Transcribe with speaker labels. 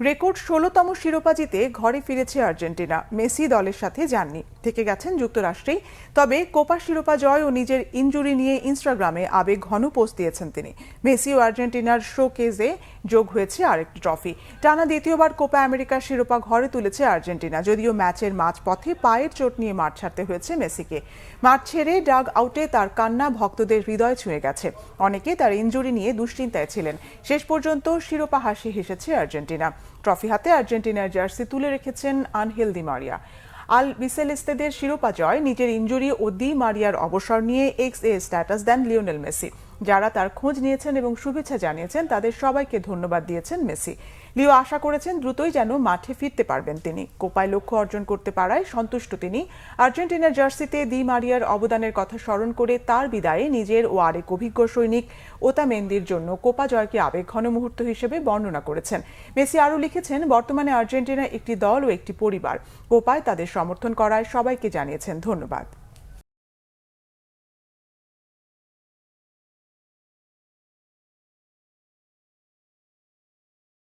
Speaker 1: Record ১৬তম শিরোপা জিতে ঘরে ফিরেছে আর্জেন্টিনা। মেসি দলের সাথে যাননি, থেকে গেছেন যুক্তরাষ্ট্রেই। তবে কোপা শিরোপা জয় ও নিজের ইনজুরি নিয়ে ইনস্টাগ্রামে আবেগ ঘন পোস্ট দিয়েছেন তিনি। মেসি ও আর্জেন্টিনার শোকেজে যোগ হয়েছে আরেকটি ট্রফি। টানা দ্বিতীয়বার কোপা আমেরিকার শিরোপা ঘরে তুলেছে আর্জেন্টিনা। যদিও ম্যাচের মাঝপথে পায়ের চোট নিয়ে মাঠ ছাড়তে হয়েছে মেসিকে। মাঠ ছেড়ে ডাগ আউটে তার কান্না ভক্তদের হৃদয় ছুঁয়ে গেছে। অনেকে তার ইনজুরি নিয়ে দুশ্চিন্তায় ছিলেন। শেষ পর্যন্ত শিরোপা হাসি হেসেছে আর্জেন্টিনা। ট্রফি হাতে আর্জেন্টিনার জার্সি তুলে রেখেছেন আনহেল দি মারিয়া। আল বিসেলেস্তেদের শিরোপা জয়, নিজের ইনজুরি ও দি মারিয়ার অবসর নিয়ে এক্স স্ট্যাটাস দেন লিওনেল মেসি। যারা তার খোঁজ নিয়েছেন এবং শুভেচ্ছা জানিয়েছেন তাদের সবাইকে ধন্যবাদ দিয়েছেন মেসি। লিও আশা করেছেন দ্রুতই যেন মাঠে ফিরতে পারবেন তিনি। কোপায় লক্ষ্য অর্জন করতে পারায় সন্তুষ্ট তিনি। আর্জেন্টিনার জার্সিতে দি মারিয়ার অবদানের কথা স্মরণ করে তার বিদায়ে নিজের ও আরেক অভিজ্ঞ সৈনিক ওতামেন্দির জন্য কোপা জয়কে আবেগঘন মুহূর্ত হিসেবে বর্ণনা করেছেন। মেসি আরও লিখেছেন, বর্তমানে আর্জেন্টিনা একটি দল ও একটি পরিবার। কোপায় তাদের সমর্থন করায় সবাইকে জানিয়েছেন ধন্যবাদ।